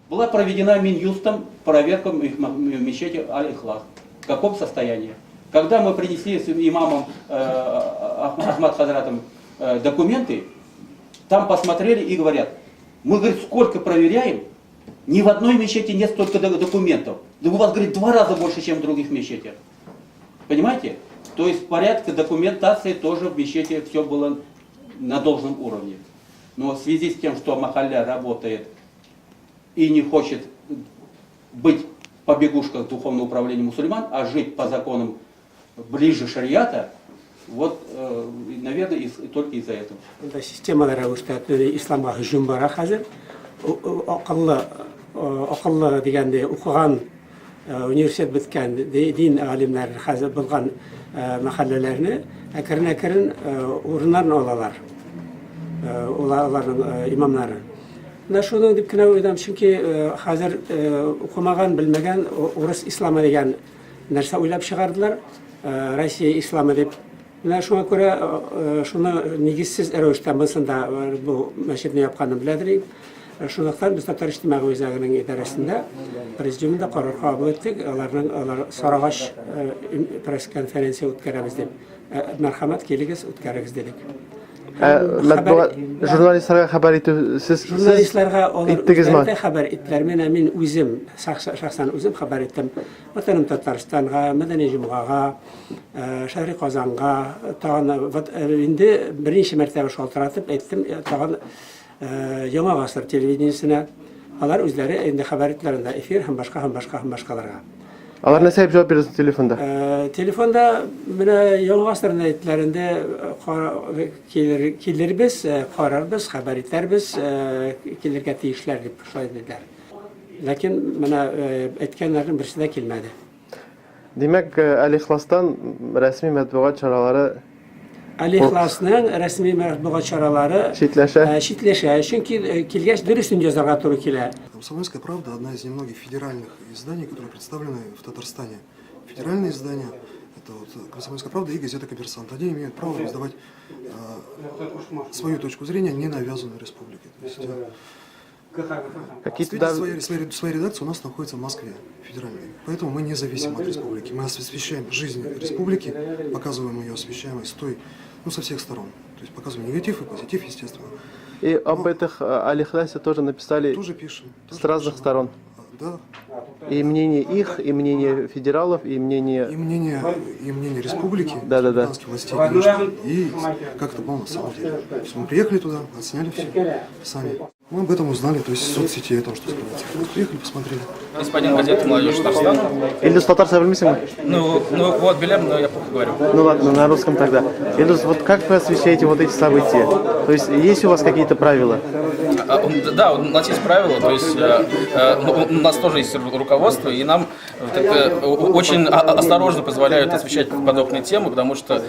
Была проведена Минюстом проверка в мечети Аль-Ихлас. В каком состоянии? Когда мы принесли с имамом Ахмад Хазратом документы, там посмотрели и говорят, мы, говорит, сколько проверяем, ни в одной мечети нет столько документов. Да у вас, говорит, 2 раза больше, чем в других мечетях. Понимаете? То есть в порядке документации тоже в мечети все было на должном уровне. Но в связи с тем, что Махалля работает и не хочет быть побегушкой духовного управления мусульман, а жить по законам ближе шариата, вот, наверное, только из-за этого. Системалары үстәтү исламга һөҗүм бара хәзер. Акыллы дигәндә укыган университет биткән дин галимнәре хәзер булган мәхәлләләрне әкрен-әкрен урыннарын алалар. Аларның имамнары. Менә шуның дип кенә уйладым, чөнки хәзер укымаган, белмәгән урыс исламы дигән нәрсә уйлап чыгардылар. Россия исламы дип. Менә шуңа күрә шуны нигезсез рәвештә мысында бу мәчетне япканын беләдер. Шундыктан без Татар иҗтимагый үзәгенең идарәсендә президиумда карар кабул иттек. Алар Сарагач пресс-конференция үткәрәбез дип. Мәрхәмәт килегез, үткәрегез дидек. Журналистларга хәбәр итү сез журналистларга алар хәбәр иттеләр. Мин үзем шәхсән үзем хәбәр иттем. Ватаным Татарстанга, Мәдәни җомгага, Шәһри Казанга, тагын инде беренче мәртәбә шалтыратып әйттем, тагын Яңа гасыр телевидениесенә. Алар үзләре инде хәбәр иттеләр эфир һәм башкаларга. Алар нәрсә дип җавап бирәсез телефонда? Телефонда менә Яңа гасырны әйтләрендә килербез, карарбыз, хәбәр итәрбез, килергә тиешләр дип шулай диделәр. Ләкин менә әйткәннәрнең берсе дә килмәде. Димәк, Аль-Ихластан рәсми матбугат чаралары Аль-Ихласның рәсми матбугат чаралары читләшә, чөнки килгәч дөресен язарга туры килә. «Комсомольская правда» – одна из немногих федеральных изданий, которые представлены в Татарстане. Федеральные издания – это вот «Комсомольская правда» и газета «Коммерсант». Они имеют право издавать свою точку зрения, не навязанную республикой. Своя редакция у нас находится в Москве, федеральной. Поэтому мы не зависим от республики. Мы освещаем жизнь республики, показываем ее освещаемость со всех сторон. То есть показываем негатив и позитив, естественно. И об этих Аль-Ихласе тоже написали тоже пишем, с разных сторон. Да. И мнение их, и мнение федералов, и мнение... И мнение республики, да. властей, конечно. И как это было на самом деле. То есть мы приехали туда, отсняли все сами. Мы об этом узнали, то есть в соцсети о том, что сказать. Приехали, посмотрели. Господин газета «Молодежь Татарстана». Ильдус татарса bilmiyorsun? Ну вот, Белям, но я плохо говорю. Ну ладно, на русском тогда. Ильдус, вот как вы освещаете вот эти события? То есть есть у вас какие-то правила? Да, у нас есть правила, то есть у нас тоже есть руководство, и нам очень осторожно позволяют освещать подобные темы, потому что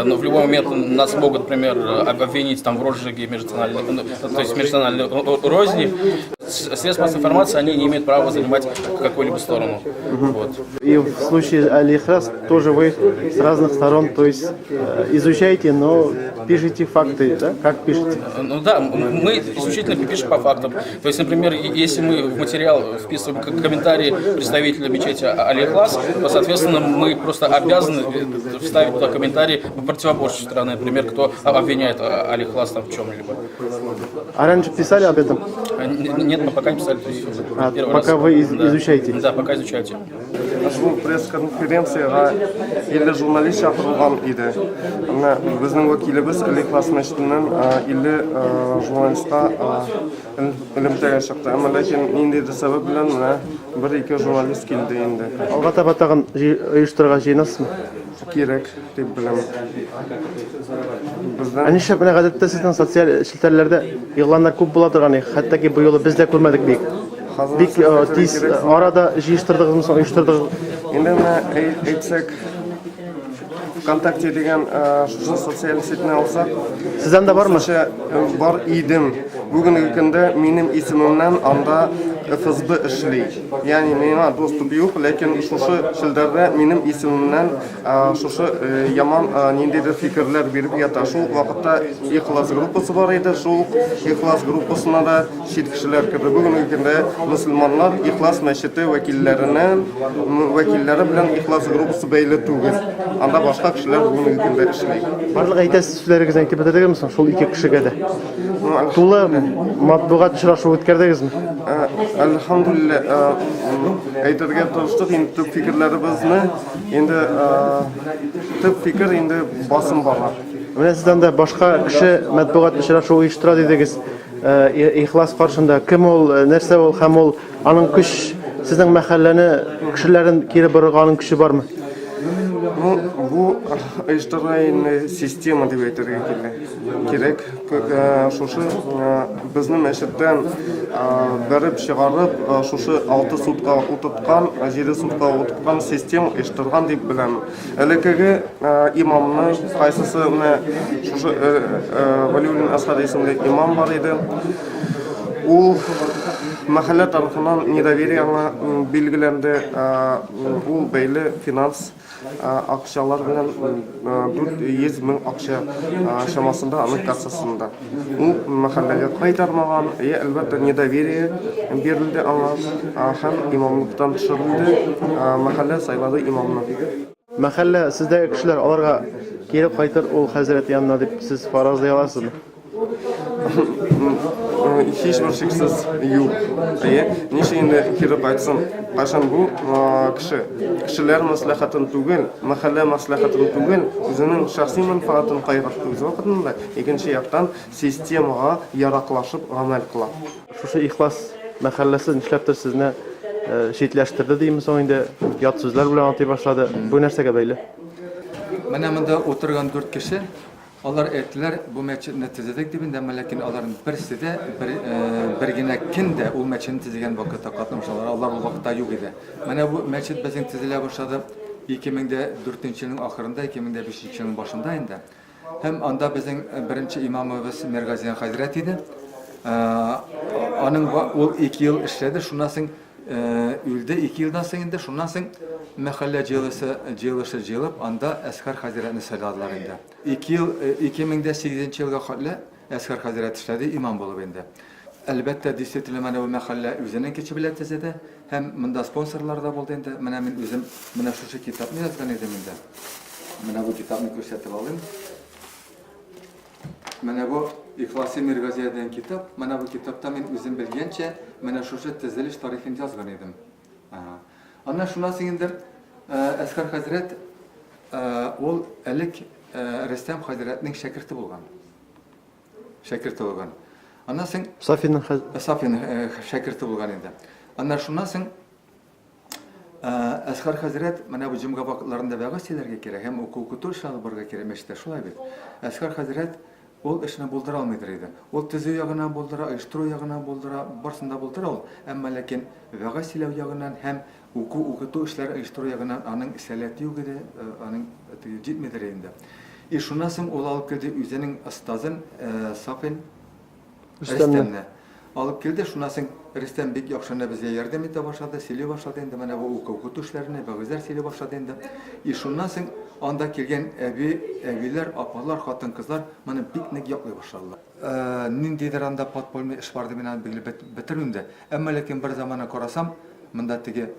в любой момент нас могут, например, обвинить в розжиге межнациональной розни. Средства массовой информации, они не имеют права занимать какую-либо сторону. Вот. И в случае Аль-Ихлас тоже вы с разных сторон, то есть изучаете, но пишете факты, да? Как пишете? Ну да, мы исключительно пишем по фактам. То есть, например, если мы в материал вписываем комментарии представителя мечети Аль-Ихлас, то, соответственно, мы просто обязаны вставить туда комментарии противоборствующей стороны, например, кто обвиняет Аль-Ихлас в чем-либо. А раньше писали об этом? Нет, мы пока не писали. То есть, пока вы изучаете? Да, пока изучаете. Ушул пресс-конференцияга 50 журналист чакырылган иде. Мына безнең вәкилебез Аль-Ихлас мәчетеннән 50 журналистка элемтәгә чыкты. Әмма ләкин ниндидер сәбәп белән менә 1-2 журналист килде инде. Алга таба тагын оештырырга җыенасызмы? Кирәк дип беләм. Нишләп менә гадәттә сезнең социаль челтәрләрдә игъланнар күп була торган, хәтта бу юлы без дә күрмәдек бик. Бик тиз арада җыештырдыгызмы, соң оештырдыгыз? Инде менә әйтсәк ВКонтакте дигән шушы социаль сетне алсак, сездән дә бармы? Бар идем. Бүгенге көндә минем исемемнән анда FSB эшли. Yani mena dostum yok, lakin şuşu şilderre benim isimimden şuşu yaman nindedir fikirler berip yata. Şu vakitte İhlas grupası var idi. Şu İhlas grupasına da şit kişiler kirdi. Bugün ülkede Müslümanlar İhlas meşreti vekilleri bilen İhlas grupası beyli tuğuz. Anda başka kişiler bugün ülkede işleyik. Барлык әйтәсез сүзләрегез әйтеп бетердегезме шул ике кешегә дә? Тулы матбугат очрашу үткәрдегезме? Elhamdülillah aytadigan turishdik endi tub fikrlarimizni endi tub fikr endi bosim bor. Менә сез анда башка кеше матбугат очрашу оештыра дидегез. Ихлас каршында кем ул, нәрсә ул һәм ул аның көч сезнең мәхәлләне кешеләрен кире борырга көче бармы? Bu ijtimoiy sistema deb aytadigan kerak. Şuşu bizni masjiddan berib chiqarib, şuşu 6 sutka o'titgan, 7 sutka o'titgan sistema ishtirgan deb bilaman. Haligi imomni qaysisi şuşu Valiuddin Ashar ismli imom bor edi. U mahalla tarafından недовериега belgilendi. Bu beyli finans akçalar bilen 400 bin akça şamasında anık kassasında. Bu mahalleye kaytarmagan, elbette недоверие berildi ama hem imamlıktan düşürüldü, mahalle sayladı imamını. Мәхәллә сездәге кешеләр аларга кире кайтыр ул хәзрәт янына дип сез фаразлый аласызмы? Hiçbir şeksiz yok. Niçin şimdi kirip aytsın? Kaçan bu kişiler maslahatın tugul, mahalle maslahatın tugul, özünün şahsi menfaatını kayırttığı vaktinde ikinci yaktan sistemaga yaraklaşıp amel kılar. Шушы ихлас мәхәлләсе нишләптер сезне шитләштерде димме соң инде ят сүзләр белән антый башлады. Бу нәрсәгә бәйле? Менә монда отырган 4 кеше алар әйттеләр, бу мәчетне төзедек дип инде, ләкин аларның берсе дә бер генә киндә ул мәчетне төзегән вакытта катнашалар. Алар ул вакытта юк иде. Менә бу мәчет безнең төзелә башлады 2004 елның ахырында, 2005 елның башында инде. Һәм анда безнең беренче имамыбыз Миргазиян хәзрәт иде. Аның ул 2 ел эшләде, шуннан соң үлде 2 елдан соң инде, шуннан соң мәхәллә җыелып, анда Әскәр хәзрәтне сайладылар инде. 2008 елга хәтле Әскәр хәзрәт эшләде имам булып инде. Әлбәттә, действительно менә бу мәхәллә үзенең кече белән төзеде, һәм монда спонсорлар да булды инде. Менә мин үзем менә шушы китапны язган идем инде. Менә бу китапны күрсәтеп алам. Менә бу İhlas-ı Mirgaziyadan kitap. Менә бу китапта мин үзем белгәнчә, менә шушы төзелеш тарихын язган идем. Аннан шуннан соң инде Әскәр хәзрәт ул элек Рөстәм хәзрәтнең шәкерте булган. Аннан соң Сафинның шәкерте булган инде. Аннан шуннан соң Әскәр хәзрәт менә бу җомга вакытларында вәгазь сөйләргә кирәк, һәм укыту эшләре барырга кирәк мәчеттә, шулай бит. Әскәр хәзрәт ул эшне булдыра алмыйдыр иде. Ул төзү ягына булдыра, оештыру ягына булдыра, барсында булдыра ул. Әмма ләкин вәгазь сөйләү ягыннан һәм укыту эшләре оештыру ягыннан аның сәләте юк иде, аның җитмидер инде. И шуннан соң ул алып килде үзенең остазын Сафин Рөстәмне. Алып килде, шуннан соң Рөстәм бик яхшына безгә ярдәм итә башлады, сөйли башлады инде, менә бу укыту эшләренә вәгазьләр сөйли башлады инде. И шуннан соң анда килгән әбиләр, апалар, хатын-кызлар моны бик ник яклый башладылар. Ниндидер анда подпольный эш бар дип мин аны билеп бетермим дә. Әмма ләкин бер заманны карасам, монда теге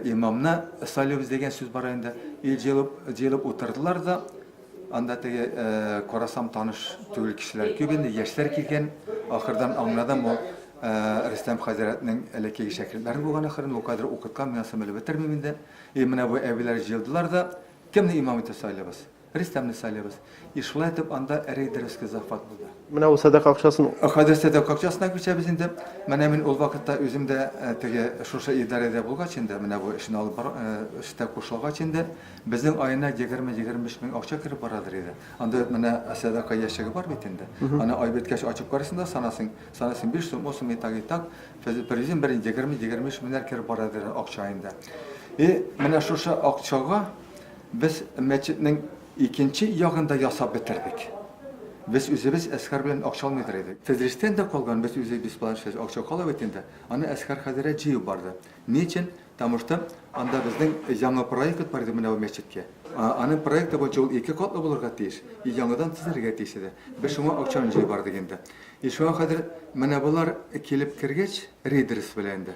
имамны сайлыйбыз дигән сүз бар инде. Җыелып утырдылар да, анда теге карасам таныш түгел кешеләр күп инде, яшьләр килгән. Ахырдан аңладым ул Рөстәм хәзрәтнең элеккеге шәкертләре булган ахырын ул кадәр укыткан, мин аны белеп бетермим инде. Менә бу әбиләр җыелдылар да, кемне имам итеп сайлыйбыз? Рөстәмне сайлыйбыз. И шулай итеп анда Рейдерский зафат булды. Менә ул садака акчасын Хәзер садака акчасына күчәбез инде. Менә мин ул вакытта үзем дә теге шушы идарәдә булгач инде, менә бу эшне алып эштә кушылгач инде, безнең айына 20-25 мең акча киреп барадыр иде. Анда менә садака яшәге бар бит инде. Аны ай беткәч ачып карасында санасын 5 сум, 10 сум итак, президент бер 20-25 меңнәр киреп барадыр акча инде. И менә шушы акчага biz мәчетнең икенче ягында ясап бетердек. Biz үзебез әскәр белән акча алмыйдыр идек. Тәдристән дә калган без үзебез белән акча кала бит Аны әскәр хәзерә җыеп барды. Ничен? Потому что анда безнең яңа проект бар иде менә бу мәчеткә. Аның проекты буенча ул 2 катлы булырга тиеш. И яңадан төзергә тиеш иде. Без шуңа акчаны җыеп бардык инде. И шуңа хәзер менә булар килеп кергәч рейдерс белән дә.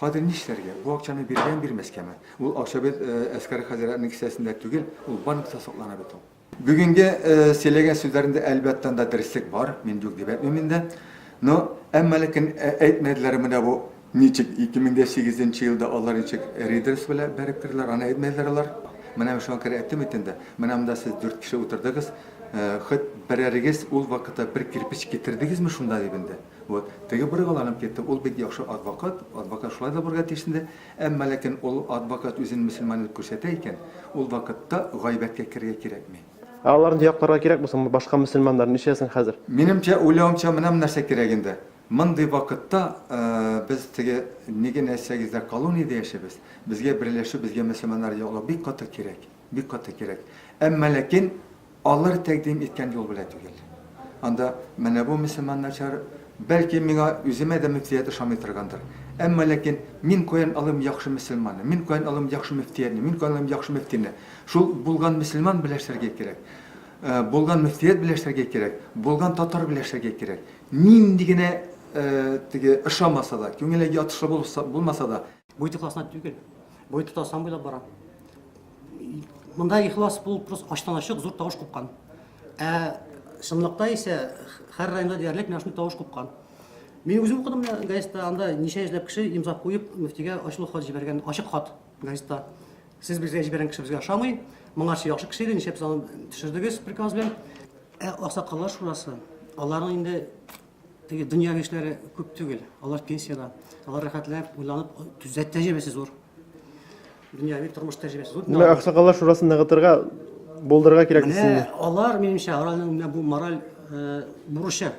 Хәзер нишләргә? Бу акчаны биргән бирмәскәме? Ул акча бит әскәр хәзерәнең кисәсендә түгел, ул банкта саклана бит ул. Бүгенге сөйләгән сүзләрендә әлбәттә дә дөрестлек бар, мин юк дип әйтмим инде. Но әмма ләкин әйтмәделәр менә бу ничек 2008 елда алар ничек рейдерс белән бәреп кирделәр, аны әйтмәделәр алар. Менә шуңа керә әйттем инде. Менә монда сез 4 кеше утырдыгыз. Хит берәрегез ул вакытта бер кирпич китердегезме шунда дип инде. Вот. Теге бер галанып китте. Ул бик яхшы адвокат шулай да бурга тишинде. Әмма ләкин ул адвокат үзен мөселман дип күрсәтә икән, ул вакытта гайбәткә керергә кирәкми. Аларны якларга кирәк булса, башка мөселманнар нишәсен хәзер? Минемчә, уйлавымча, менә нәрсә кирәк инде. Мондый вакытта без теге нигә нәрсәгездә колония яшәбез. Безгә берләшү, безгә мөселманнар яклау бик каты кирәк. Бик каты кирәк. Әмма ләкин алар тәкъдим иткән юл белән түгел. Анда менә бу мөселманнар бәлки миңа үземә дә мөфтият ышанмый торгандыр. Әмма ләкин мин каян алым яхшы мөселманны, мин каян алым яхшы мөфтиятны, мин каян алым яхшы мөфтине. Шул булган мөселман беләшергә кирәк. Булган мөфтият беләшергә кирәк. Булган татар беләшергә кирәк. Нинди генә теге ышанмаса да, күңелгә ятышлы булмаса да, Бу ихласына түгел. Бу тотасам буйлап бара. Монда ихлас бул просто аштан ачык зур тавыш купкан. Шынлыкта исә һәр районда диярлек менә шундый тавыш купкан. Мин үзем укыдым газетада, анда ничә йөзләп кеше имза куеп мөфтигә ачык хат җибәргән, ачык хат газетада. Сез безгә җибәргән кеше безгә ошамый, моңарчы яхшы кеше иде, ничә аны төшердегез приказ белән. Аксакаллар шурасы, аларның инде теге дөнья эшләре күп түгел. Алар пенсияда, алар рәхәтләнеп, уйланып, төзәт тәҗрибәсе зур. Дөньяви тормыш тәҗрибәсе зур. Менә аксакаллар шурасын ныгытырга, булдырырга кирәк дисеңме? Алар минемчә араларның бу мораль бурычы.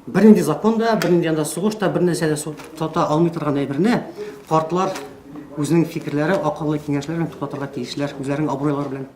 Бернинди законда, бернинди анда сугышта, бер нәрсәдә тота алмый торган әйберне картлар үзенең фикерләре, акыллы киңәшләре белән тотатырга тиешләр, үзләренең абруйлары белән.